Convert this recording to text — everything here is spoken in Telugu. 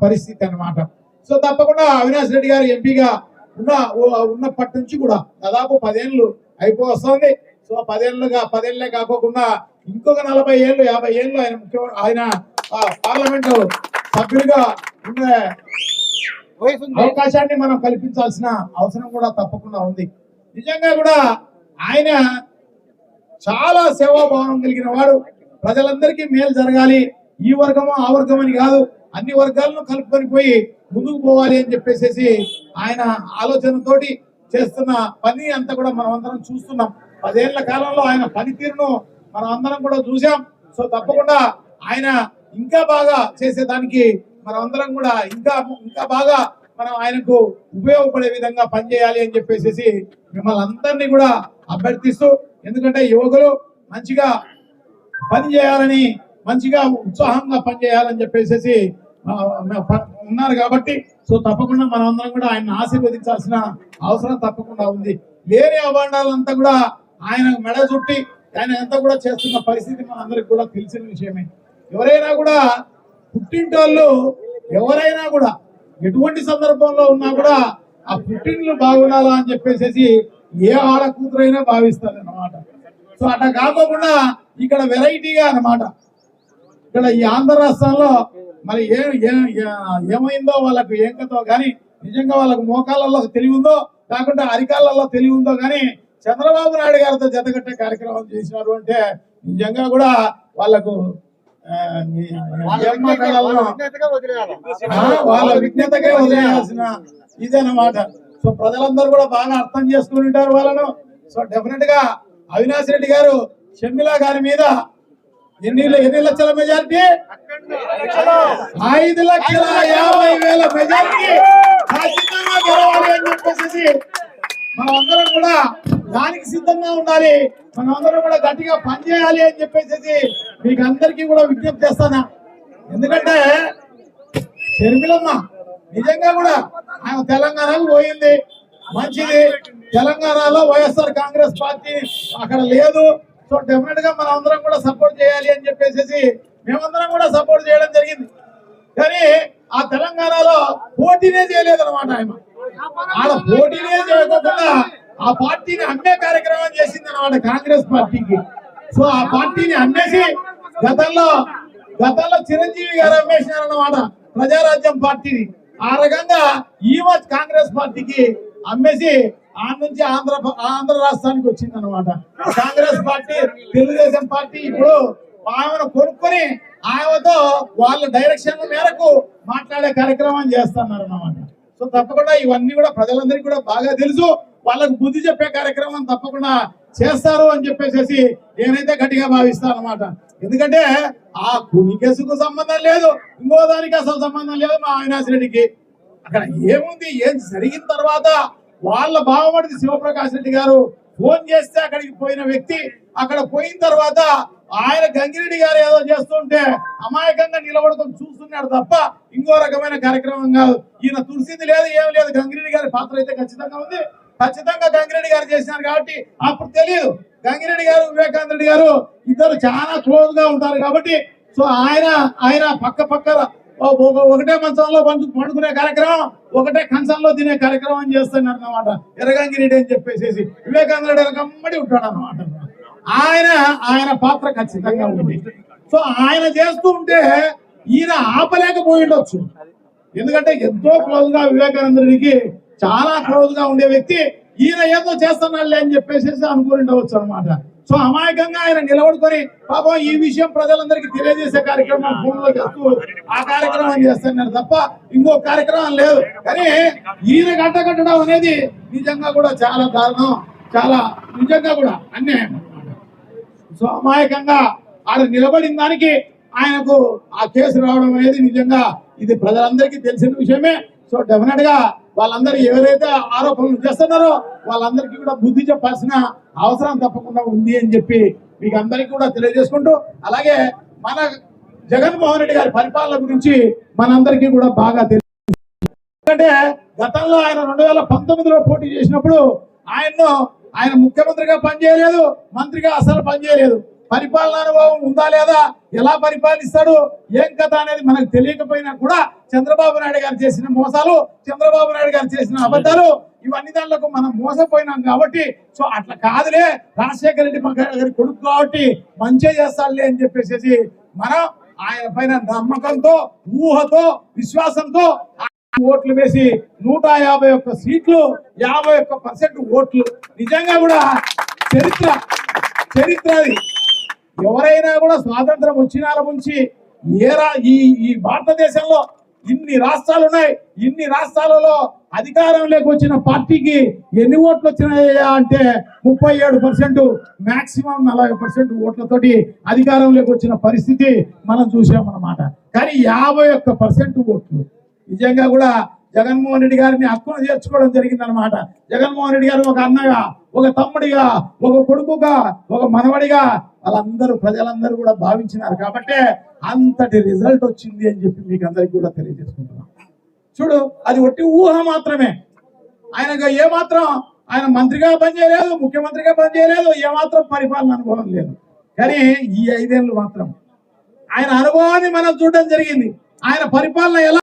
పరిస్థితి అన్నమాట. సో తప్పకుండా అవినాష్ రెడ్డి గారు ఎంపీగా ఉన్నప్పటి నుంచి కూడా దాదాపు 10 ఏళ్ళు అయిపోతుంది. సో 10 ఏళ్ళే కాకోకుండా ఇంకొక 40 ఏళ్ళు 50 ఏళ్ళు ఆయన పార్లమెంటు సభ్యులుగా ఉండే అవకాశాన్ని మనం కల్పించాల్సిన అవసరం కూడా తప్పకుండా ఉంది. నిజంగా కూడా ఆయన చాలా సేవాభావం కలిగిన వాడు. ప్రజలందరికీ మేలు జరగాలి, ఈ వర్గము ఆ వర్గం అని కాదు, అన్ని వర్గాలను కలుపుకొని పోయి ముందుకు పోవాలి అని చెప్పేసి ఆయన ఆలోచనతోటి చేస్తున్న పని అంతా కూడా మనం అందరం చూస్తున్నాం. 10 ఏళ్ల కాలంలో ఆయన పనితీరును మనం అందరం కూడా చూసాం. సో తప్పకుండా ఆయన ఇంకా బాగా చేసేదానికి మనం అందరం కూడా ఇంకా బాగా మనం ఆయనకు ఉపయోగపడే విధంగా పనిచేయాలి అని చెప్పేసి మిమ్మల్ని అందరినీ కూడా అభ్యర్థిస్తూ, ఎందుకంటే యువకులు మంచిగా పని చేయాలని, మంచిగా ఉత్సాహంగా పనిచేయాలని చెప్పేసి ఉన్నారు కాబట్టి సో తప్పకుండా మనం అందరం కూడా ఆయన ఆశీర్వదించాల్సిన అవసరం తప్పకుండా ఉంది. వేరే అభాండాలంతా కూడా ఆయన మెడ చుట్టి ఆయన అంతా కూడా చేస్తున్న పరిస్థితి మనందరికి కూడా తెలిసిన విషయమే. ఎవరైనా కూడా పుట్టింటోళ్ళు ఎవరైనా కూడా ఎటువంటి సందర్భంలో ఉన్నా కూడా ఆ పుట్టింట్లు బాగుండాలా అని చెప్పేసి ఏ ఆడ కూతురైనా భావిస్తారు అన్నమాట. సో అట్లా కాకుండా ఇక్కడ వెరైటీగా అన్నమాట. ఇక్కడ ఈ ఆంధ్ర రాష్ట్రంలో మరి ఏమైందో వాళ్ళకు ఏం కథో కానీ నిజంగా వాళ్ళకు మోకాళ్ళలో తెలివి ఉందో కాకుండా అరికాళ్ళలో తెలివి ఉందో కానీ చంద్రబాబు నాయుడు గారితో జతకట్టే కార్యక్రమం చేసినారు అంటే నిజంగా కూడా వాళ్ళకు వాళ్ళ విజ్ఞతగా వదిలేయాల్సిన ఇదేనమాట. సో ప్రజలందరూ కూడా బాగా అర్థం చేసుకుని ఉంటారు వాళ్ళను. సో డెఫినెట్ గా అవినాష్ రెడ్డి గారు షర్మిల గారి మీద ఎన్ని లక్షల మెజారిటీ, 5,50,000 మెజారిటీ ఖచ్చితంగా గెలవాలి అని చెప్పేసి మనం అందరం కూడా దానికి సిద్ధంగా ఉండాలి. మనం అందరం కూడా గట్టిగా పనిచేయాలి అని చెప్పేసి మీకు అందరికీ కూడా విజ్ఞప్తి చేస్తానా. ఎందుకంటే షర్మిలమ్మ నిజంగా కూడా ఆమె తెలంగాణకు పోయింది, మంచిది. తెలంగాణలో వైఎస్ఆర్ కాంగ్రెస్ పార్టీ అక్కడ లేదు. సో డెఫినెట్ గా మనం అందరం కూడా సపోర్ట్ చేయాలి అని చెప్పేసి మేమందరం కూడా సపోర్ట్ చేయడం జరిగింది. కానీ ఆ తెలంగాణలో పోటీనే చేయలేదు అనమాట. ఆడ పోటీనే చేయకుండా ఆ పార్టీని అమ్మే కార్యక్రమం చేసింది అనమాట కాంగ్రెస్ పార్టీకి. సో ఆ పార్టీని అమ్మేసి గతంలో చిరంజీవి గారు అమ్మేసినారన్నమాట ప్రజారాజ్యం పార్టీని. ఆ రకంగా ఈమె కాంగ్రెస్ పార్టీకి అమ్మేసి ఆ నుంచి ఆంధ్ర రాష్ట్రానికి వచ్చింది అనమాట కాంగ్రెస్ పార్టీ. తెలుగుదేశం పార్టీ ఇప్పుడు ఆమెను కొనుక్కొని ఆమెతో వాళ్ళ డైరెక్షన్ మేరకు మాట్లాడే కార్యక్రమం చేస్తున్నారు అన్నమాట. సో తప్పకుండా ఇవన్నీ కూడా ప్రజలందరికీ కూడా బాగా తెలుసు. వాళ్ళకు బుద్ధి చెప్పే కార్యక్రమం తప్పకుండా చేస్తారు అని చెప్పేసి నేనైతే గట్టిగా భావిస్తాను అనమాట. ఎందుకంటే ఆ కుని కేసుకు సంబంధం లేదు, ఇంకో దానికి అసలు సంబంధం లేదు మా అవినాష్ రెడ్డికి. అక్కడ ఏముంది, ఏం జరిగిన తర్వాత వాళ్ళ బావమడిది శివప్రకాష్ రెడ్డి గారు ఫోన్ చేస్తే అక్కడికి పోయిన వ్యక్తి, అక్కడ పోయిన తర్వాత ఆయన గంగిరెడ్డి గారు ఏదో చేస్తుంటే అమాయకంగా నిలబడుకొని చూస్తున్నాడు తప్ప ఇంకో రకమైన కార్యక్రమం కాదు. ఈయన తులసింది లేదు, ఏమి లేదు. గంగిరెడ్డి గారి పాత్ర అయితే ఖచ్చితంగా ఉంది. ఖచ్చితంగా గంగిరెడ్డి గారు చేసినారు కాబట్టి అప్పుడు తెలియదు. గంగిరెడ్డి గారు వివేకానంద రెడ్డి గారు ఇద్దరు చాలా క్లోజ్ గా ఉంటారు కాబట్టి సో ఆయన పక్క ఒకటే మంచంలో పండుకునే కార్యక్రమం, ఒకటే కంచంలో తినే కార్యక్రమం చేస్తున్నారు అన్నమాట ఎర్రగంగిరెడ్డి అని చెప్పేసి. వివేకానంద రెడ్డి కమ్మడి ఉంటాడు అన్నమాట. ఆయన పాత్ర ఖచ్చితంగా ఉంది. సో ఆయన చేస్తూ ఉంటే ఈయన ఆపలేకపోయి ఉండొచ్చు. ఎందుకంటే ఎంతో క్లోజ్ గా వివేకానంద రెడ్డికి చాలా క్లోజ్ గా ఉండే వ్యక్తి ఈయన ఏదో చేస్తున్నాడులే అని చెప్పేసి అనుకుని ఉండవచ్చు అనమాట. సో అమాయకంగా ఆయన నిలబడుకొని పాపం ఈ విషయం ప్రజలందరికీ తెలియజేసే కార్యక్రమం ఫోన్ లో చేస్తూ ఆ కార్యక్రమం చేస్తున్నారు తప్ప ఇంకో కార్యక్రమం లేదు. కానీ ఈయన కట్టడం అనేది నిజంగా కూడా చాలా దారుణం, చాలా నిజంగా కూడా అన్యాయం. సో అమాయకంగా ఆడ నిలబడిన దానికి ఆయనకు ఆ కేసు రావడం అనేది నిజంగా ఇది ప్రజలందరికీ తెలిసిన విషయమే. సో డెఫినెట్ గా వాళ్ళందరూ ఎవరైతే ఆరోపణలు చేస్తున్నారో వాళ్ళందరికీ కూడా బుద్ధి చెప్పాల్సిన అవసరం తప్పకుండా ఉంది అని చెప్పి మీకు అందరికీ కూడా తెలియజేసుకుంటూ, అలాగే మన జగన్మోహన్ రెడ్డి గారి పరిపాలన గురించి మనందరికీ కూడా బాగా తెలుసు. ఎందుకంటే గతంలో ఆయన 2019లో పోటీ చేసినప్పుడు ఆయన ముఖ్యమంత్రిగా పనిచేయలేదు, మంత్రిగా అసలు పనిచేయలేదు. పరిపాలన అనుభవం ఉందా లేదా, ఎలా పరిపాలిస్తాడు, ఏం కథ అనేది మనకు తెలియకపోయినా కూడా చంద్రబాబు నాయుడు గారు చేసిన మోసాలు, చంద్రబాబు నాయుడు గారు చేసిన అబద్ధాలు, ఇవన్నీ దాంట్లో మనం మోసపోయినాం కాబట్టి సో అట్లా కాదులే రాజశేఖర రెడ్డి గారి కొడుకు కాబట్టి మంచిగా చేస్తాడులే అని చెప్పేసి మనం ఆయన పైన నమ్మకంతో, ఊహతో, విశ్వాసంతో ఓట్లు వేసి 151 సీట్లు, 51% ఓట్లు. నిజంగా కూడా చరిత్ర అది. ఎవరైనా కూడా స్వాతంత్రం వచ్చినాల నుంచి ఈ భారతదేశంలో ఇన్ని రాష్ట్రాలు ఉన్నాయి, ఇన్ని రాష్ట్రాలలో అధికారంలోకి వచ్చిన పార్టీకి ఎన్ని ఓట్లు వచ్చినాయా అంటే 37%, మాక్సిమం 40% ఓట్లతోటి అధికారంలోకి వచ్చిన పరిస్థితి మనం చూసామన్నమాట. కానీ 51% ఓట్లు. నిజంగా కూడా జగన్మోహన్ రెడ్డి గారిని హక్కును చేర్చుకోవడం జరిగిందనమాట. జగన్మోహన్ రెడ్డి గారు ఒక అన్నగా, ఒక తమ్ముడిగా, ఒక కొడుకుగా, ఒక మనవడిగా వాళ్ళందరూ ప్రజలందరూ కూడా భావించినారు కాబట్టి అంతటి రిజల్ట్ వచ్చింది అని చెప్పి మీకు అందరికి కూడా తెలియజేసుకుంటున్నాం. చూడు, అది ఒట్టి ఊహ మాత్రమే. ఆయనకు ఏమాత్రం ఆయన మంత్రిగా పనిచేయలేదు, ముఖ్యమంత్రిగా పనిచేయలేదు, ఏమాత్రం పరిపాలన అనుభవం లేదు. కానీ ఈ 5 ఏళ్ళు మాత్రం ఆయన అనుభవాన్ని మనం చూడడం జరిగింది. ఆయన పరిపాలన ఎలా